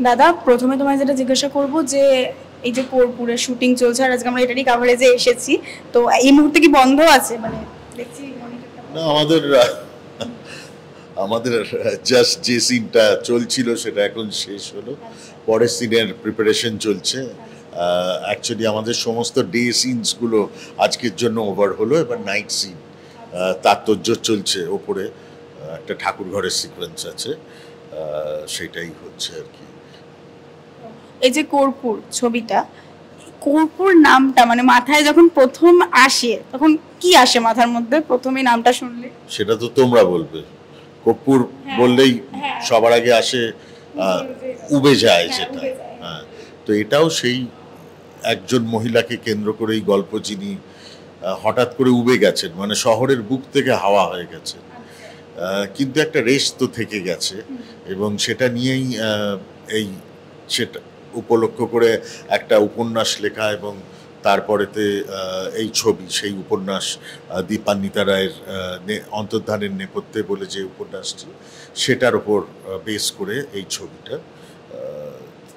দাদা প্রথমে তোমায় যেটা জিজ্ঞাসা করব যে এই যে কর্পূরের শুটিং চলছে আর আজকে আমরা এটারই কাভারেজে এসেছি, তো এই মুহূর্তে কি বন্ধ আছে? মানে দেখছি না, আমাদের আমাদের জাস্ট যে সিনটা চলছিল সেটা এখন শেষ হলো, পরের সিনের প্রিপারেশন চলছে। অ্যাকচুয়ালি আমাদের সমস্ত ডে সিনসগুলো আজকের জন্য ওভার হলো, এবার নাইট সিন তাৎপর্য চলছে। ওপরে একটা ঠাকুর ঘরের সিকোয়েন্স আছে, সেটাই হচ্ছে আর কি। এই যে কর্পূর ছবিটা, কর্পূর নামটা মানে মাথায় যখন প্রথম আসে তখন কি আসে মাথার মধ্যে প্রথমে নামটা শুনলে? সেটা তো তোমরা বলবে। কর্পূর বললেই সবার আগে আসে উবে যায় যেটা। হ্যাঁ, তো এটাও সেই একজন মহিলাকে কেন্দ্র করেই গল্প, যিনি হঠাৎ করে উবে গেছেন, মানে শহরের বুক থেকে হাওয়া হয়ে গেছে, কিন্তু একটা রেশ তো থেকে গেছে, এবং সেটা নিয়েই এই সেটা উপলক্ষ করে একটা উপন্যাস লেখা, এবং তারপরেতে এই ছবি সেই উপন্যাস দীপান্বিতা রায়ের অন্তর্ধানের নেপথ্যে বলে যে উপন্যাসটি, সেটার ওপর বেস করে এই ছবিটা।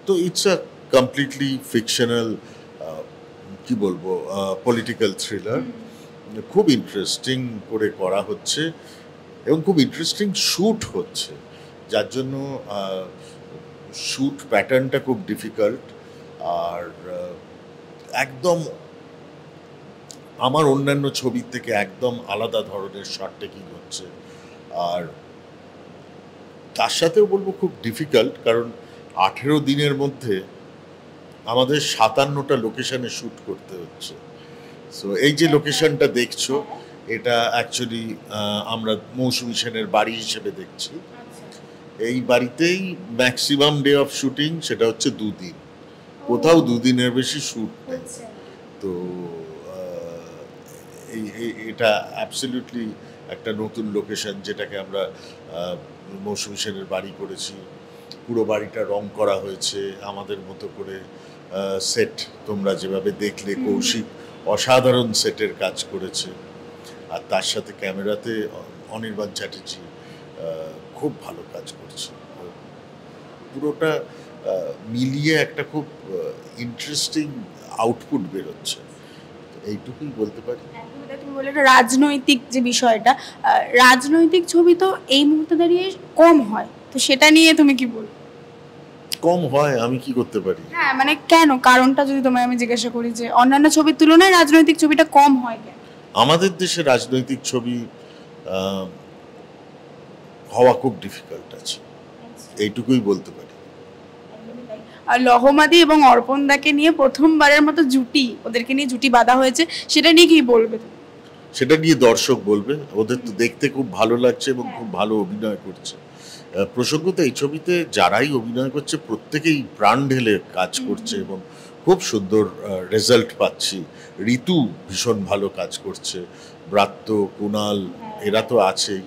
তো ইটস আ কমপ্লিটলি ফিকশনাল, কি বলবো, পলিটিক্যাল থ্রিলার। খুব ইন্টারেস্টিং করে করা হচ্ছে এবং খুব ইন্টারেস্টিং শ্যুট হচ্ছে, যার জন্য শ্যুট প্যাটার্নটা খুব ডিফিকাল্ট। আর একদম আমার অন্যান্য ছবির থেকে একদম আলাদা ধরনের শট টেকিং হচ্ছে। আর তার সাথেও বলবো খুব ডিফিকাল্ট, কারণ 18 দিনের মধ্যে আমাদের 57টা লোকেশনে শ্যুট করতে হচ্ছে। সো এই যে লোকেশনটা দেখছো, এটা অ্যাকচুয়ালি আমরা মৌসুমী সেনের বাড়ি হিসেবে দেখছি। এই বাড়িতেই ম্যাক্সিমাম ডে অফ শুটিং, সেটা হচ্ছে 2 দিন, কোথাও 2 দিনের বেশি শ্যুট নেই। তো এটা অ্যাবসলিউটলি একটা নতুন লোকেশন, যেটাকে আমরা মৌসুমী সেনের বাড়ি করেছি। পুরো বাড়িটা রং করা হয়েছে আমাদের মতো করে। সেট তোমরা যেভাবে দেখলে, কৌশিক অসাধারণ সেটের কাজ করেছে, আর তার সাথে ক্যামেরাতে অনির্বাণ চ্যাটার্জি খুব ভালো কাজ করছে। পুরোটা মিলিয়ে একটা খুব ইন্টারেস্টিং আউটপুট বেরোচ্ছে, এইটুকুই বলতে পারি। তুমি বলে রাজনৈতিক যে বিষয়টা, রাজনৈতিক ছবি তো এই মুহূর্তে দাঁড়িয়ে কম হয়, তো সেটা নিয়ে তুমি কি বলবে? কম হয়, আমি কি করতে পারি? হ্যাঁ, মানে কেন, কারণটা যদি তোমায় আমি জিজ্ঞাসা করি যে অন্যান্য ছবির তুলনায় রাজনৈতিক ছবিটা কম হয় কেন? আমাদের দেশে রাজনৈতিক ছবি হওয়া খুব ডিফিকাল্ট আছে, এইটুকুই বলতে পারি। আর লহমাদি এবং অর্পণদাকে নিয়ে প্রথমবারের মতো জুটি, ওদেরকে নিয়ে জুটি বাঁধা হয়েছে, সেটা নিয়ে কি বলবে? সেটা নিয়ে দর্শক বলবে। ওদের তো দেখতে খুব ভালো লাগছে এবং খুব ভালো অভিনয় করছে। প্রসঙ্গত এই ছবিতে যারাই অভিনয় করছে প্রত্যেকেই প্রাণ ঢেলে কাজ করছে এবং খুব সুন্দর রেজাল্ট পাচ্ছি। ঋতু ভীষণ ভালো কাজ করছে, ব্রাত্য, কুণাল, এরা তো আছেই।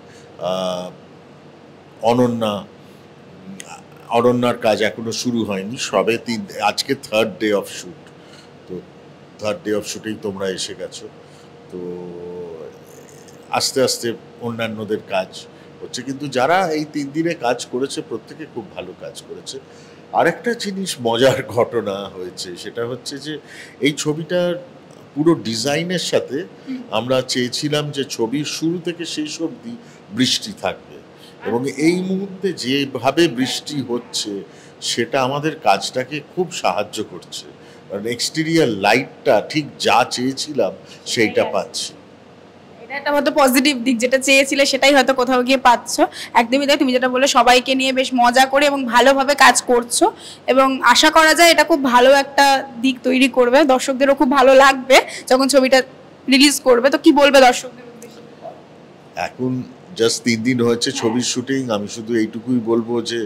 অনন্যার কাজ এখনো শুরু হয়নি, সবে আজকে 3rd ডে অফ শ্যুট। তো 3rd ডে অফ শ্যুটেই তোমরা এসে গেছো। তো আস্তে আস্তে অন্যান্যদের কাজ হচ্ছে, কিন্তু যারা এই 3 দিনে কাজ করেছে প্রত্যেকে খুব ভালো কাজ করেছে। আরেকটা জিনিস, মজার ঘটনা হয়েছে, সেটা হচ্ছে যে এই ছবিটার পুরো ডিজাইনের সাথে আমরা চেয়েছিলাম যে ছবির শুরু থেকে শেষ অবধি বৃষ্টি থাকবে, এবং এই মুহূর্তে যেভাবে বৃষ্টি হচ্ছে সেটা আমাদের কাজটাকে খুব সাহায্য করছে, কারণ এক্সটেরিয়ার লাইটটা ঠিক যা চেয়েছিলাম সেইটা পাচ্ছি। এটা একটা হয়তো পজিটিভ দিক, যেটা চেয়েছিলে সেটাই হয়তো কোথাও গিয়ে পাচ্ছ। একদমই তাই, তুমি যেটা বলে সবাইকে নিয়ে বেশ মজা করে এবং ভালোভাবে কাজ করছো, এবং আশা করা যায় এটা খুব ভালো একটা দিক তৈরি করবে, দর্শকদেরও খুব ভালো লাগবে যখন ছবিটা রিলিজ করবে। তো কি বলবে দর্শকদের উদ্দেশ্যে? এখন জাস্ট 3 দিন হয়েছে ছবির শুটিং, আমি শুধু এইটুকুই বলবো যে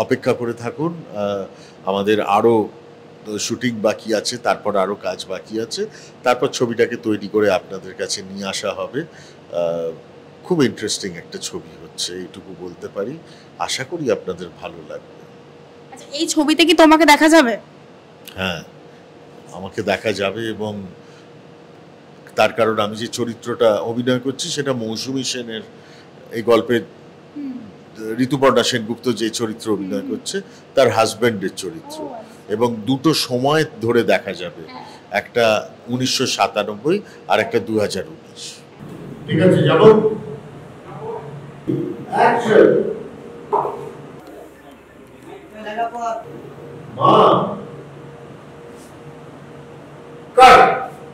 অপেক্ষা করে থাকুন। আমাদের আরও শুটিং বাকি আছে, তারপর আরও কাজ বাকি আছে, তারপর ছবিটাকে তৈরি করে আপনাদের কাছে নিয়ে আসা হবে। খুব ইন্টারেস্টিং একটা ছবি হচ্ছে, এইটুকু বলতে পারি। আশা করি আপনাদের ভালো লাগবে। আচ্ছা, এই ছবিতে কি তোমাকে দেখা যাবে? হ্যাঁ, আমাকে দেখা যাবে, এবং তার কারণ আমি যে চরিত্রটা অভিনয় করছি সেটা মৌসুমী সেনের এই গল্পের ঋতুপর্ণা সেনগুপ্ত যে চরিত্র অভিনয় করছে তার হাজব্যান্ডের চরিত্র, এবং দুটো সময় ধরে দেখা যাবে, একটা 1997 আর একটা 2019। ঠিক আছে, যাবো।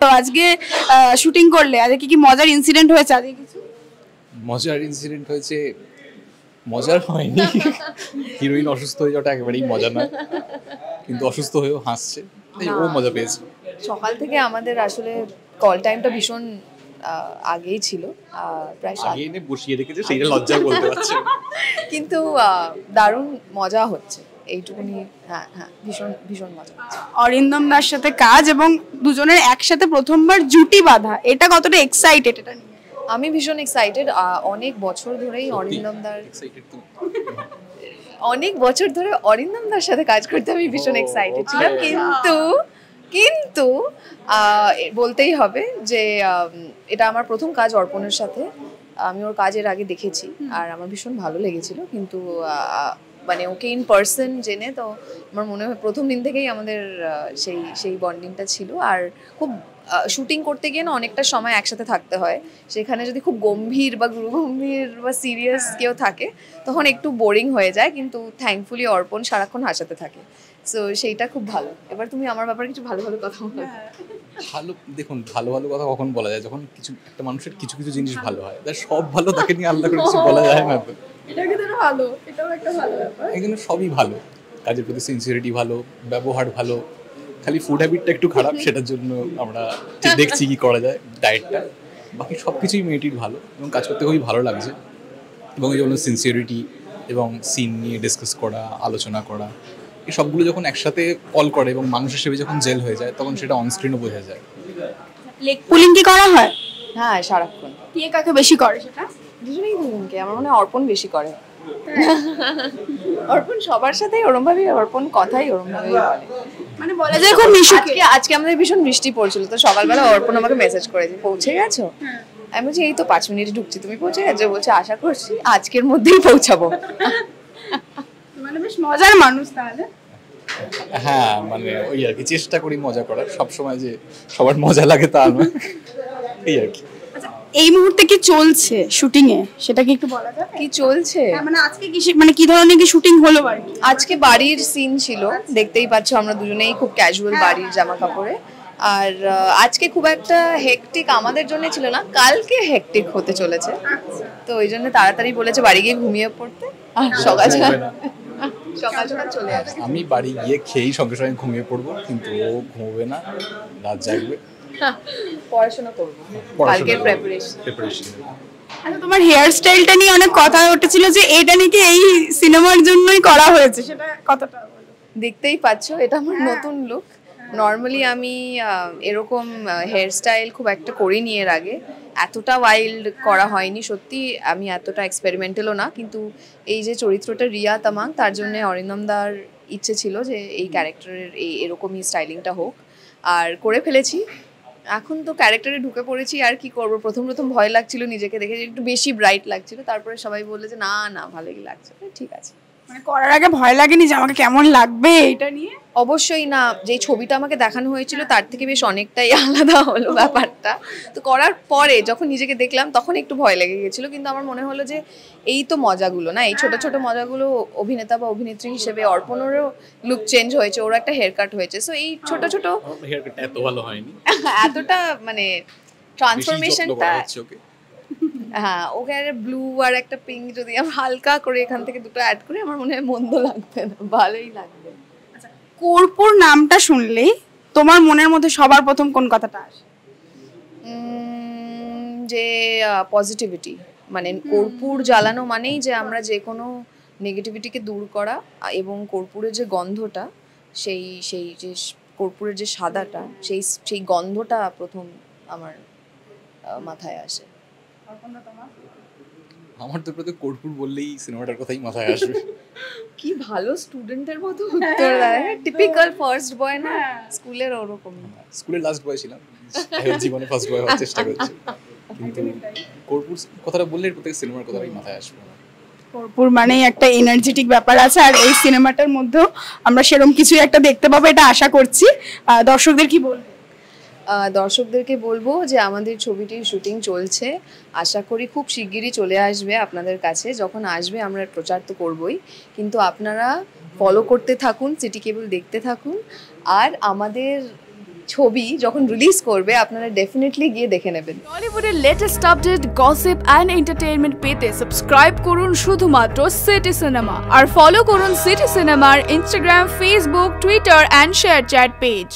তো আজকে শুটিং করলে, আজকে কি কি মজার ইনসিডেন্ট হয়েছে? আজকে কিছু মজার ইনসিডেন্ট হয়েছে? মজার হয়নি, হিরোইন অসুস্থ হয়ে যাওয়াটা একেবারেই মজা না, কিন্তু অসুস্থ হয়েও হাসছে, তাই ও মজা পেয়েছে। সকাল থেকে আমাদের আসলে কল টাইমটা ভীষণ আগেই ছিল, প্রায় আগে এনে বসিয়ে রেখেছে, সেইটা লজ্জায় বলতে পারছে, কিন্তু দারুণ মজা হচ্ছে এইটুকুনি। হ্যাঁ হ্যাঁ, ভীষণ ভীষণ মজা হচ্ছে। অরিন্দম দার সাথে কাজ এবং দুজনের একসাথে প্রথমবার জুটি বাঁধা, এটা কতটা এক্সাইটেড এটা নিয়ে? আমি ভীষণ এক্সাইটেড। অনেক বছর ধরেই অরিন্দম দার সাথে কাজ করতে আমি ভীষণ এক্সাইটেড ছিলাম, কিন্তু বলতেই হবে যে এটা আমার প্রথম কাজ অর্পণের সাথে। আমি ওর কাজের আগে দেখেছি আর আমার ভীষণ ভালো লেগেছিল, কিন্তু মানে ওকে ইন পার্সন জেনে তো আমার মনে হয় প্রথম দিন থেকেই আমাদের সেই বন্ডিংটা ছিল। আর খুব শুটিং করতে গিয়ে না অনেকটা সময় একসাথে থাকতে হয়, সেখানে যদি খুব গম্ভীর বা গুরুগম্ভীর বা সিরিয়াস কেউ থাকে তখন একটু বোরিং হয়ে যায়, কিন্তু থ্যাঙ্কফুলি অর্পণ সারাক্ষণ হাসাতে থাকে, সো সেইটা খুব ভালো। এবার তুমি আমার ব্যাপারে কিছু ভালো ভালো কথা বলো। ভালো, দেখুন ভালো ভালো কথা কখন বলা যায়, যখন কিছু একটা মানুষের কিছু কিছু জিনিস ভালো হয়, তার সব ভালো তাকে নিয়ে আলাদা করে কিছু বলা যায় না। তো এটা কিন্তু ভালো, এটাও একটা ভালো ব্যাপার। একদম সবই ভালো, কাজের প্রতি সিনসিয়ারিটি ভালো, ব্যবহার ভালো, খালি ফুড হ্যাবিটটা একটু খারাপ, সেটার জন্য আমরা দেখছি কি করা যায় ডায়েটটা, বাকি সব কিছুই মেয়েটির ভালো এবং কাজ করতে খুবই ভালো লাগছে। এবং এই জন্য সিনসিয়ারিটি এবং সিন নিয়ে ডিসকাস করা, আলোচনা করা, এই সবগুলো যখন একসাথে কল করে এবং মানুষ হিসেবে যখন জেল হয়ে যায় তখন সেটা অনস্ক্রিনও বোঝা যায়। লেগ পুলিং কি করা হয়? হ্যাঁ, সারাক্ষণ। কে কাকে বেশি করে সেটা? দুজনেই দুজনকে, আমার মনে হয় অর্পণ বেশি করে। অর্পণ সবার সাথেই ওরম ভাবেই, অর্পণ কথাই ওরম ভাবেই বলে, মানে বলা যায় খুব মিশুকে। আজকে আমাদের ভীষণ বৃষ্টি পড়ছিল, তো সকালবেলা অর্পণ আমাকে মেসেজ করেছে, পৌঁছে গেছো? আমি বলছি এই তো 5 মিনিটে ঢুকছি, তুমি পৌঁছে গেছো? বলছে আশা করছি আজকের মধ্যেই পৌঁছাবো। মানে বেশ মজার মানুষ তাহলে। হ্যাঁ, মানে ওই আর কি, চেষ্টা করি মজা করার, সবসময় যে সবার মজা লাগে তা নয়, এই আর কি। এই মুহূর্তে কি চলছে শুটিং এ, সেটা কি একটু বলা যাবে? কি চলছে? মানে আজকে কি মানে কি ধরনের কি শুটিং হলো? আজকে বাড়ির সিন ছিল, দেখতেই পাচ্ছ আমরা দুজনেই খুব ক্যাজুয়াল বাড়ির জামা কাপড়ে। আর আজকে খুব একটা হেকটিক আমাদের জন্য ছিল না, কালকে হেকটিক হতে চলেছে, তো ওই জন্য তাড়াতাড়ি বলেছে বাড়ি গিয়ে ঘুমিয়ে পড়তে, আর সকাল সকাল চলে আসবে। আমি বাড়ি গিয়ে খেয়েই সঙ্গে সঙ্গে ঘুমিয়ে পড়বো, কিন্তু ও ঘুমোবে না, রাত জাগবে, পড়াশোনা করবো, কালকের প্রিপারেশন। আচ্ছা, তোমার হেয়ার স্টাইলটা নিয়ে অনেক কথা উঠেছিল যে এটা নাকি এই সিনেমার জন্যই করা হয়েছে, সেটা কতটা? দেখতেই পাচ্ছ এটা আমার নতুন লুক। নর্মালি আমি এরকম হেয়ার স্টাইল খুব একটা করিনি এর আগে, এতটা ওয়াইল্ড করা হয়নি সত্যি, আমি এতটা এক্সপেরিমেন্টালও না, কিন্তু এই যে চরিত্রটা রিয়া তামাং, তার জন্য অরিন্দম দার ইচ্ছে ছিল যে এই ক্যারেক্টারের এরকমই স্টাইলিংটা হোক, আর করে ফেলেছি। এখন তো ক্যারেক্টারে ঢুকে পড়েছি, আর কি করব। প্রথম ভয় লাগছিল নিজেকে দেখে, একটু বেশি ব্রাইট লাগছিল, তারপরে সবাই বললে যে না না ভালোই লাগছে, ঠিক আছে। মানে করার আগে ভয় লাগেনি যে আমাকে কেমন লাগবে এটা নিয়ে? অবশ্যই না, যে ছবিটা আমাকে দেখানো হয়েছিল তার থেকে বেশ অনেকটাই আলাদা হলো ব্যাপারটা। তো করার পরে যখন নিজেকে দেখলাম তখন একটু ভয় লেগে গেছিলো, কিন্তু আমার মনে হলো যে এই তো মজাগুলো না, এই ছোট ছোট মজাগুলো, অভিনেতা বা অভিনেত্রী হিসেবে অর্পণেরও লুক চেঞ্জ হয়েছে, ওর একটা হেয়ার কাট হয়েছে, সো এই ছোট ছোট হেয়ার কাট এত ভালো হয়নি, এতটা মানে ট্রান্সফরমেশনটা। হ্যাঁ, ওকে আর ব্লু আর একটা পিঙ্ক যদি আমি হালকা করে এখান থেকে দুটো অ্যাড করি, আমার মনে হয় মন্দ লাগবে না, ভালোই লাগবে। আচ্ছা, কর্পূর নামটা শুনলেই তোমার মনের মধ্যে সবার প্রথম কোন কথাটা আসে? যে পজিটিভিটি, মানে কর্পূর জ্বালানো মানেই যে আমরা যে কোনো নেগেটিভিটিকে দূর করা, এবং কর্পূরের যে গন্ধটা, সেই যে কর্পূরের যে সাদাটা, সেই গন্ধটা প্রথম আমার মাথায় আসে। আমার তো প্রথমে কর্পূর বললেই সিনেমাটার কথাই মাথায় আসবে। কি ভালো স্টুডেন্টের মতো উত্তর দেয়, টিপিক্যাল ফার্স্ট বয় না, স্কুলের ওরকম। স্কুলের লাস্ট বয় ছিলাম, জীবনে ফার্স্ট বয় হওয়ার চেষ্টা করছি, কিন্তু কর্পূর কথাটা বললে প্রত্যেক সিনেমার কথাই মাথায় আসবে। কর্পূর মানে একটা এনার্জেটিক ব্যাপার আছে, আর এই সিনেমাটার মধ্যেও আমরা সেরকম কিছু একটা দেখতে পাবো, এটা আশা করছি। দর্শকদের কি বলবো? দর্শকদেরকে বলবো যে আমাদের ছবিটির শুটিং চলছে, আশা করি খুব শিগগিরই চলে আসবে আপনাদের কাছে। যখন আসবে আমরা প্রচার তো করবই, কিন্তু আপনারা ফলো করতে থাকুন, সিটি কেবল দেখতে থাকুন, আর আমাদের ছবি যখন রিলিজ করবে আপনারা ডেফিনেটলি গিয়ে দেখে নেবেন। টলিউডের latest update, gossip and entertainment পেতে সাবস্ক্রাইব করুন শুধুমাত্র সিটি সিনেমা, আর ফলো করুন সিটি সিনেমার Instagram, Facebook, Twitter and ShareChat page.